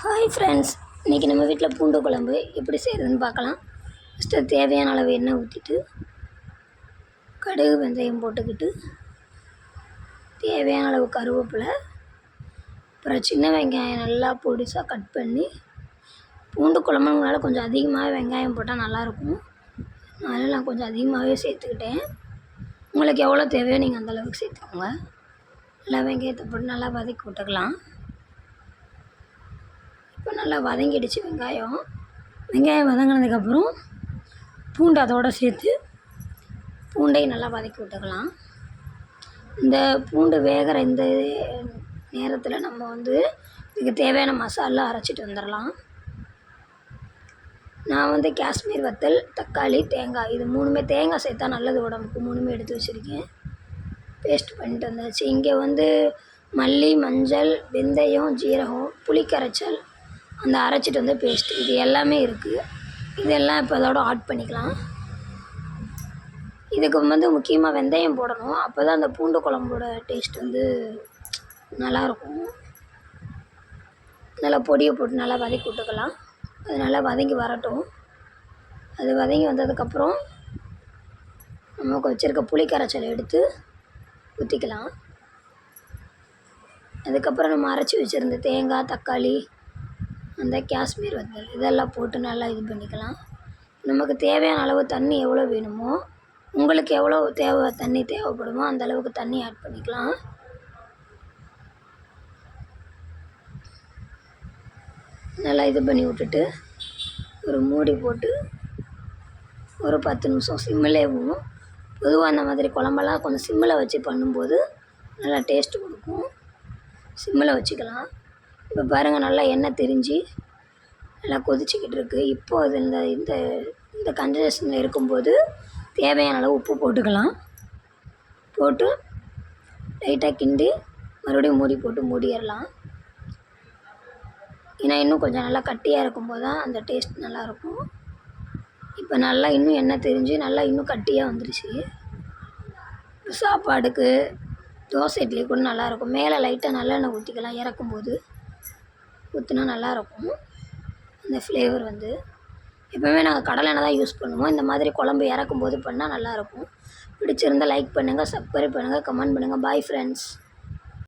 Hi friends, இன்றைக்கி நம்ம வீட்டில் பூண்டு குழம்பு எப்படி செய்கிறதுன்னு பார்க்கலாம். ஃபஸ்ட்டு தேவையான அளவு எண்ணெய் ஊற்றிட்டு கடுகு வெந்தயம் போட்டுக்கிட்டு தேவையான அளவு கருவேப்பிலை, அப்புறம் சின்ன வெங்காயம் நல்லா பொடிசாக கட் பண்ணி, பூண்டு குழம்புனால கொஞ்சம் அதிகமாகவே வெங்காயம் போட்டால் நல்லாயிருக்கும். அதனால் நான் கொஞ்சம் அதிகமாகவே சேர்த்துக்கிட்டேன். உங்களுக்கு எவ்வளோ தேவையோ நீங்கள் அந்தளவுக்கு சேர்த்துக்கோங்க. நல்லா வெங்காயத்தை போட்டு நல்லா வதக்கி விட்டுக்கலாம். இப்போ நல்லா வதங்கிடுச்சு வெங்காயம் வதங்கினதுக்கப்புறம் பூண்டு அதோடு சேர்த்து பூண்டையும் நல்லா வதக்கி விட்டுக்கலாம். இந்த பூண்டு வேகிற இந்த நேரத்தில் நம்ம இதுக்கு தேவையான மசாலா அரைச்சிட்டு வந்துடலாம். நான் காஷ்மீர் வத்தல், தக்காளி, தேங்காய் இது மூணுமே தேங்காய் சேர்த்தா நல்லது உடம்புக்கு. மூணுமே எடுத்து வச்சுருக்கேன், பேஸ்ட் பண்ணிட்டு வந்தாச்சு. இங்கே மல்லி, மஞ்சள், வெந்தயம், ஜீரகம், புளிக்கரைச்சல், அந்த அரைச்சிட்டு பேஸ்ட் இது எல்லாமே இருக்குது. இதெல்லாம் இப்போ அதோட ஆட் பண்ணிக்கலாம். இதுக்கு முக்கியமாக வெந்தயம் போடணும். அப்போ தான் அந்த பூண்டு குழம்போட டேஸ்ட் நல்லாயிருக்கும். நல்லா பொடியை போட்டு நல்லா வதக்கி விட்டுக்கலாம். அது நல்லா வதங்கி வரட்டும். அது வதங்கி வந்ததுக்கப்புறம் நமக்கு வச்சுருக்க புளிக்கரைச்சலை எடுத்து ஊற்றிக்கலாம். அதுக்கப்புறம் நம்ம அரைச்சி வச்சுருந்த தேங்காய், தக்காளி, அந்த காஷ்மீர் வத்தல் இதெல்லாம் போட்டு நல்லா இது பண்ணிக்கலாம். நமக்கு தேவையான அளவு தண்ணி எவ்வளோ வேணுமோ, உங்களுக்கு எவ்வளோ தண்ணி தேவைப்படுமோ அந்த அளவுக்கு தண்ணி ஆட் பண்ணிக்கலாம். நல்லா இது பண்ணி விட்டுட்டு ஒரு மூடி போட்டு ஒரு 10 நிமிஷம் சிம்மிலேயும். பொதுவாக அந்த மாதிரி குழம்பெல்லாம் கொஞ்சம் சிம்மில் வச்சு பண்ணும்போது நல்லா டேஸ்ட்டு கொடுக்கும். சிம்மில் வச்சுக்கலாம். இப்போ பாருங்கள், நல்லா எண்ணெய் திரிஞ்சு நல்லா கொதிச்சிக்கிட்டு இருக்குது. இப்போ அது இந்த இந்த இந்த கன்சிஸ்டன்சியில் இருக்கும்போது தேவையான அளவு உப்பு போட்டுக்கலாம். போட்டு லைட்டாக கிண்டி மறுபடியும் மூடி போட்டு மூடிடலாம். ஏன்னா இன்னும் கொஞ்சம் நல்லா கட்டியாக இருக்கும்போது தான் அந்த டேஸ்ட் நல்லாயிருக்கும். இப்போ நல்லா இன்னும் எண்ணெய் திரிஞ்சு நல்லா இன்னும் கட்டியாக வந்துருச்சு. சாப்பாடுக்கு, தோசை, இட்லி கூட நல்லாயிருக்கும். மேலே லைட்டாக நல்லெண்ணெய் ஊற்றிக்கலாம். இறக்கும்போது ஊற்றினா நல்லாயிருக்கும். அந்த ஃப்ளேவர் எப்போவுமே நாங்கள் கடலை எண்ணெய் தான் யூஸ் பண்ணுவோம். இந்த மாதிரி குழம்பு இறக்கும்போது பண்ணால் நல்லாயிருக்கும். பிடிச்சிருந்தால் லைக் பண்ணுங்கள், சப்ஸ்கிரைப் பண்ணுங்கள், கமெண்ட் பண்ணுங்கள். Bye friends.